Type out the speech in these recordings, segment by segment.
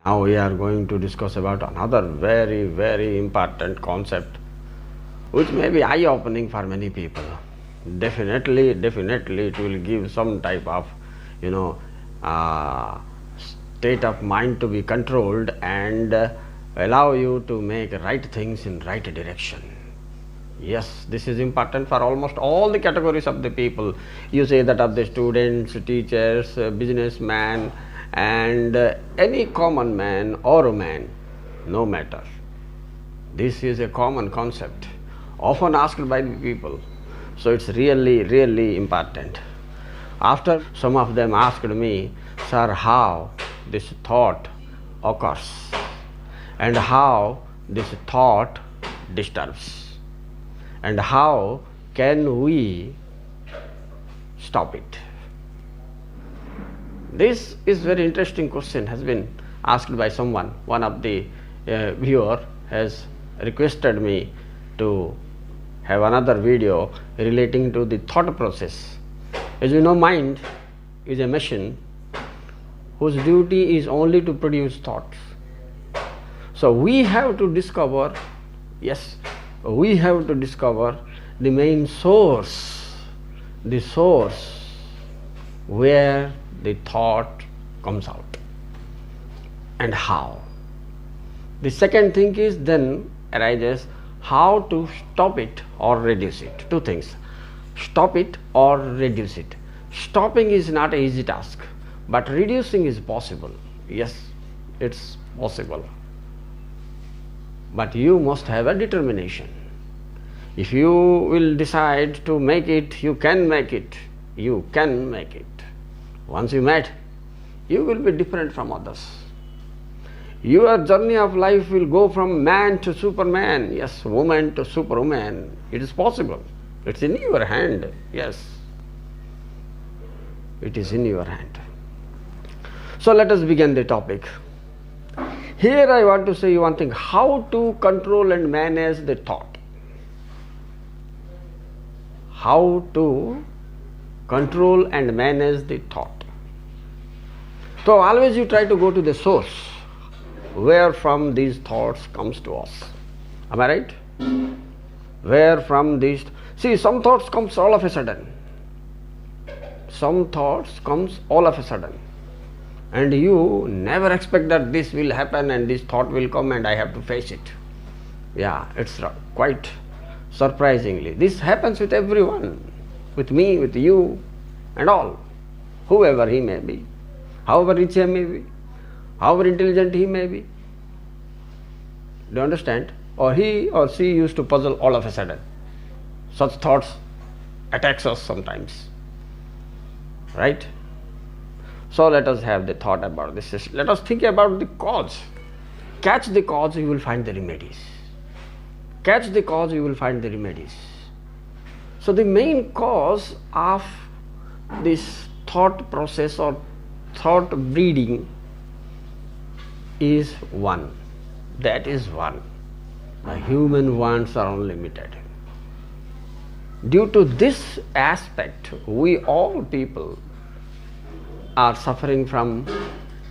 Now we are going to discuss about another very, very important concept which may be eye-opening for many people. Definitely it will give some type of, uh, state of mind to be controlled and allow you to make right things in right direction. Yes, this is important for almost all the categories of the people. You say that of the students, teachers, businessmen, and any common man or woman, no matter. This is a common concept, often asked by the people. So it's really important. After some of them asked me, sir, how this thought occurs and how this thought disturbs, and how can we stop it? This is very interesting question, has been asked by someone. One of the viewer has requested me to have another video relating to the thought process. As you know, mind is a machine whose duty is only to produce thoughts. So we have to discover, we have to discover the main source, the source where the thought comes out and how. The second thing is then arises how to stop it or reduce it. Two things: stop it or reduce it. Stopping is not an easy task, but reducing is possible. Yes, it's possible, but you must have a determination. If you will decide to make it, you can make it. You can make it. Once you met, you will be different from others. Your journey of life will go from man to superman, yes, woman to superwoman. It is possible. It's in your hand, yes. It is in your hand. So let us begin the topic. Here I want to say one thing: how to control and manage the thought. How to control and manage the thought. So always you try to go to the source where from these thoughts comes to us. Am I right? Where from these, see, some thoughts comes all of a sudden. Some thoughts comes all of a sudden, and you never expect that this will happen and this thought will come and I have to face it. Yeah, it's quite surprisingly. This happens with everyone, with me, with you, and all, whoever he may be, however rich he may be, however intelligent he may be. Do you understand? Or he or she used to puzzle all of a sudden. Such thoughts attacks us sometimes, right? So let us have the thought about this. Let us think about the cause. Catch the cause, you will find the remedies. Catch the cause, you will find the remedies. So the main cause of this thought process or thought breeding is one. That is one. The human wants are unlimited. Due to this aspect, we all people are suffering from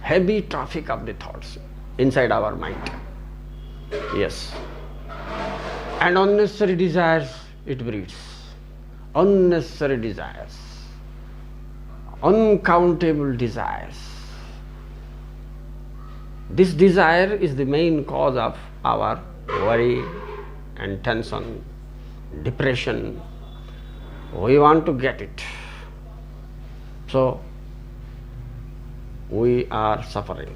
heavy traffic of the thoughts inside our mind. Yes. And unnecessary desires it breeds. Unnecessary desires. Uncountable desires. This desire is the main cause of our worry and tension, depression. We want to get it. So we are suffering.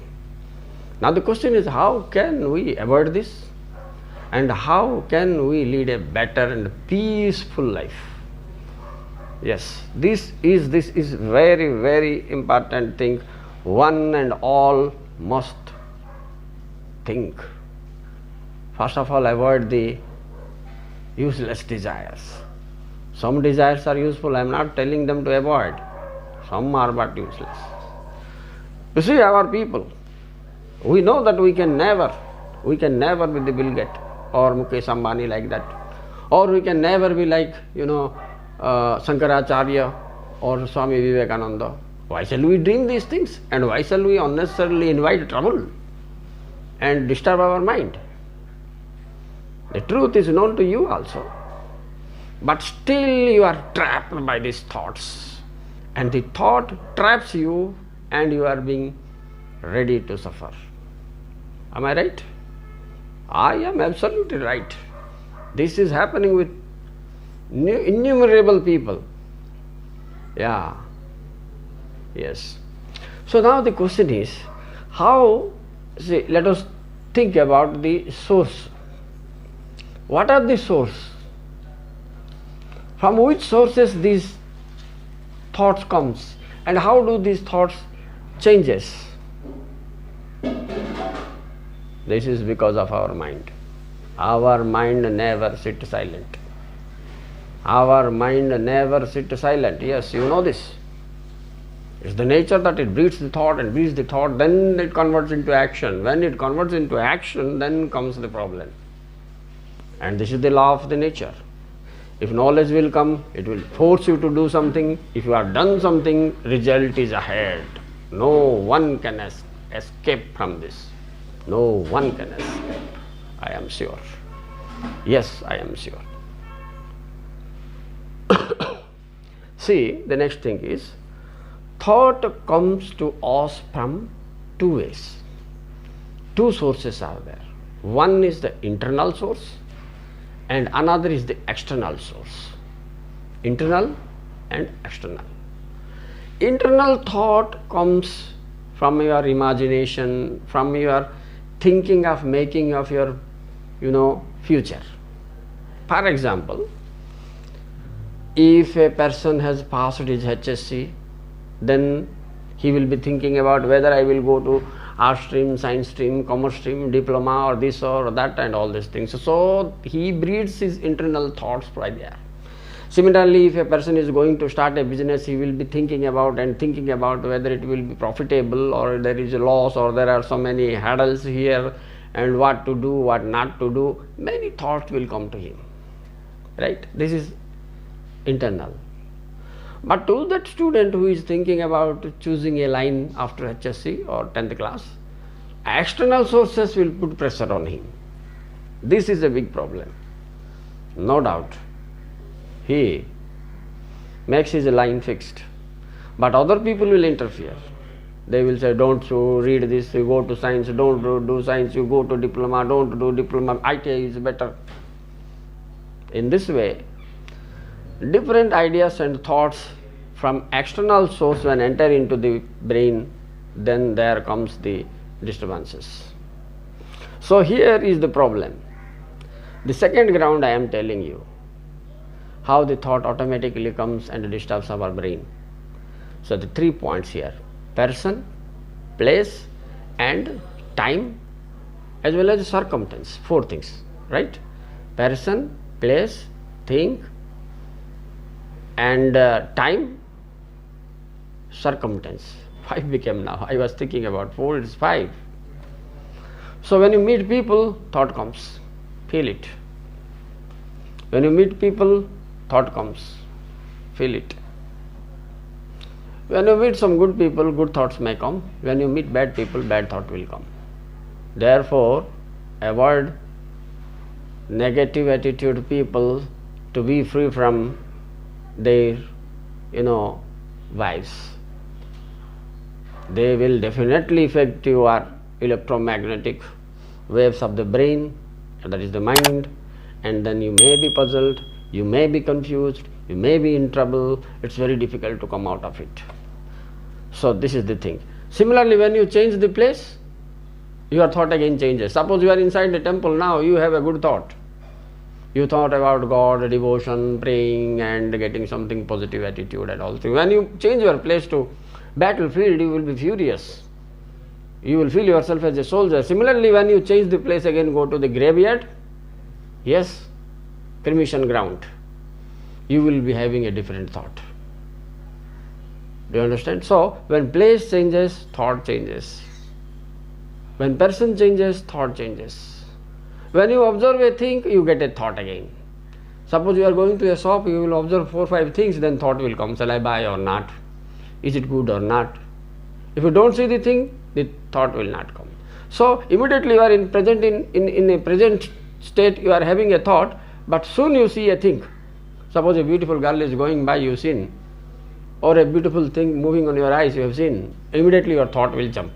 Now the question is, how can we avoid this? And how can we lead a better and peaceful life? Yes, this is very important thing. One and all must think. First of all, avoid the useless desires. Some desires are useful. I am not telling them to avoid. Some are but useless. You see, our people, we know that we can never be the Bill Gates or Mukesh Ambani like that, or we can never be like Shankaracharya or Swami Vivekananda. Why shall we dream these things, and why shall we unnecessarily invite trouble? and disturb our mind. The truth is known to you also, but still you are trapped by these thoughts, and the thought traps you and you are being ready to suffer. Am I right? I am absolutely right. This is happening with innumerable people. Yeah. Yes. So now the question is, let us think about the source. What are the source? From which sources these thoughts comes, and how do these thoughts changes? This is because of our mind. Our mind never sits silent. Our mind never sits silent. Yes, you know this. It's the nature that it breeds the thought and breeds the thought, then it converts into action. When it converts into action, then comes the problem. And this is the law of the nature. If knowledge will come, it will force you to do something. If you have done something, result is ahead. No one can escape from this. No one can escape. I am sure. Yes, I am sure. See, the next thing is, thought comes to us from two ways. Two sources are there. One is the internal source and another is the external source. Internal and external. Internal thought comes from your imagination, from your thinking of making of your, future. For example, if a person has passed his HSC, then he will be thinking about whether I will go to art stream, science stream, commerce stream, diploma or this or that and all these things. So he breeds his internal thoughts right there. Similarly, if a person is going to start a business, he will be thinking about whether it will be profitable or there is a loss or there are so many hurdles here and what to do, what not to do. Many thoughts will come to him. Right? This is internal. But to that student who is thinking about choosing a line after HSC or 10th class, external sources will put pressure on him. This is a big problem. No doubt. He makes his line fixed. But other people will interfere. They will say, don't you read this, you go to science, don't do science, you go to diploma, don't do diploma, ITI is better. In this way, different ideas and thoughts from external source when enter into the brain, then there comes the disturbances. So here is the problem. The second ground I am telling you, how the thought automatically comes and disturbs our brain. So the 3 points here: person, place and time, as well as circumstance. 4 things, right? Person, place, thing and time, circumstance. 5 became now. I was thinking about 4, it is 5. So when you meet people, thought comes. Feel it. When you meet people, thought comes. Feel it. When you meet some good people, good thoughts may come. When you meet bad people, bad thought will come. Therefore, avoid negative attitude people to be free from their, vibes. They will definitely affect your electromagnetic waves of the brain, that is the mind, and then you may be puzzled, you may be confused, you may be in trouble. It's very difficult to come out of it. So this is the thing. Similarly, when you change the place, your thought again changes. Suppose you are inside the temple now, you have a good thought. You thought about God, devotion, praying and getting something positive attitude and all things. When you change your place to battlefield, you will be furious. You will feel yourself as a soldier. Similarly, when you change the place again, go to the graveyard, yes, cremation ground, you will be having a different thought. Do you understand? So, when place changes, thought changes. When person changes, thought changes. When you observe a thing, you get a thought again. Suppose you are going to a shop, you will observe 4 or 5 things, then thought will come. Shall I buy or not? Is it good or not? If you don't see the thing, the thought will not come. So immediately you are in a present state, you are having a thought, but soon you see a thing. Suppose a beautiful girl is going by, you seen, or a beautiful thing moving on your eyes, you have seen, immediately your thought will jump.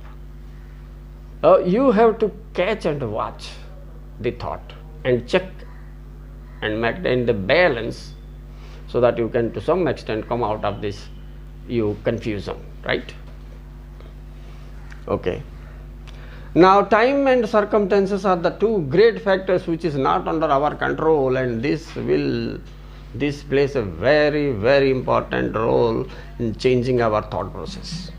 You have to catch and watch the thought and check and maintain the balance, so that you can to some extent come out of this confusion, right? Okay. Now time and circumstances are the two great factors which is not under our control, and this plays a very, very important role in changing our thought process.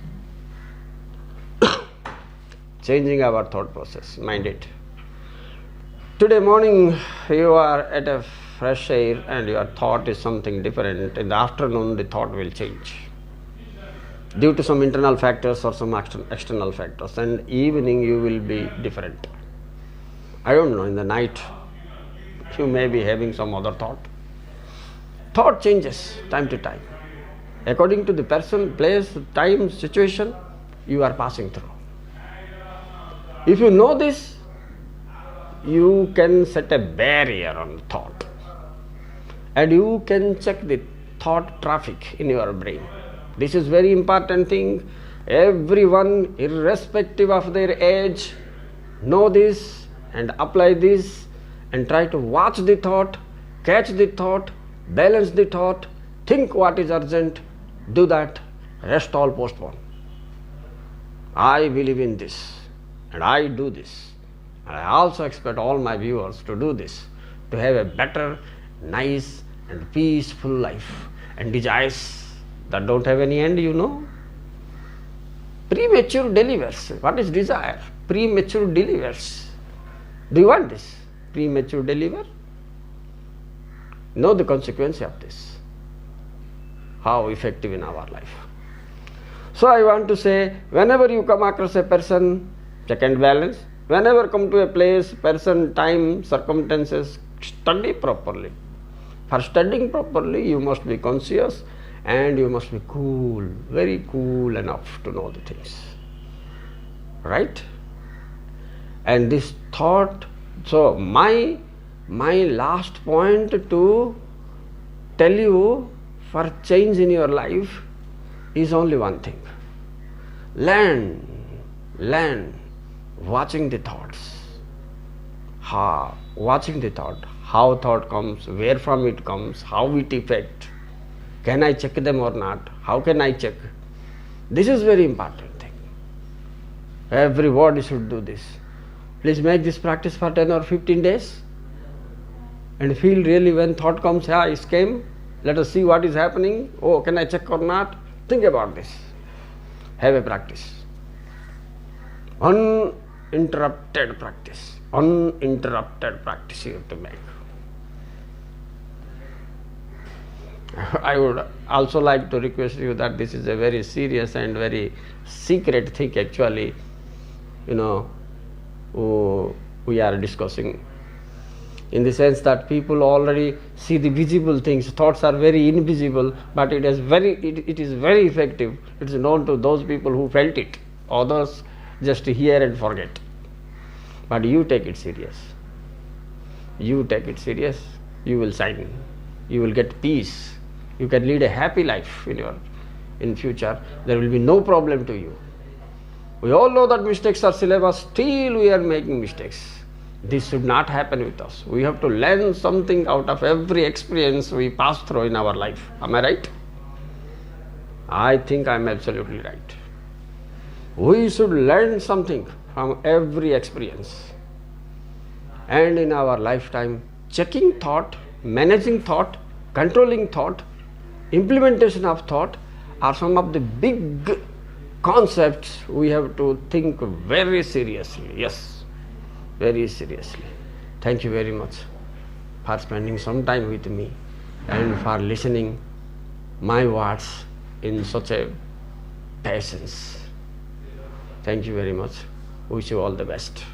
Changing our thought process, mind it. Today morning you are at a fresh air and your thought is something different. In the afternoon the thought will change due to some internal factors or some external factors, and evening you will be different. I don't know, in the night you may be having some other thought. Thought changes time to time according to the person, place, time, situation you are passing through. If you know this, you can set a barrier on thought, and you can check the thought traffic in your brain. This is very important thing. Everyone, irrespective of their age, know this and apply this, and try to watch the thought, catch the thought, balance the thought, think what is urgent, do that, rest all postpone. I believe in this and I do this. I also expect all my viewers to do this, to have a better, nice and peaceful life, and desires that don't have any end, you know. Premature delivers. What is desire? Premature delivers. Do you want this? Premature deliver? Know the consequence of this. How effective in our life. So I want to say, whenever you come across a person, check and balance. Whenever come to a place, person, time, circumstances, study properly. For studying properly, you must be conscious and you must be cool, very cool enough to know the things. Right? And this thought, so my last point to tell you for change in your life is only one thing. Learn watching the thoughts. Watching the thought, how thought comes, where from it comes, how it affects. Can I check them or not? How can I check? This is very important thing. Everybody should do this. Please make this practice for 10 or 15 days and feel really when thought comes, it came, let us see what is happening. Oh, can I check or not? Think about this. Have a practice. Uninterrupted practice. Uninterrupted practice you have to make. I would also like to request you that this is a very serious and very secret thing actually, we are discussing, in the sense that people already see the visible things. Thoughts are very invisible, but it is very effective. It is known to those people who felt it. Others just hear and forget. But you take it serious. You take it serious, you will shine. You will get peace. You can lead a happy life in future. There will be no problem to you. We all know that mistakes are syllabus, still we are making mistakes. This should not happen with us. We have to learn something out of every experience we pass through in our life. Am I right? I think I am absolutely right. We should learn something from every experience. And in our lifetime, checking thought, managing thought, controlling thought, implementation of thought are some of the big concepts we have to think very seriously. Yes, very seriously. Thank you very much for spending some time with me and for listening my words in such a patience. Thank you very much. Wish you all the best.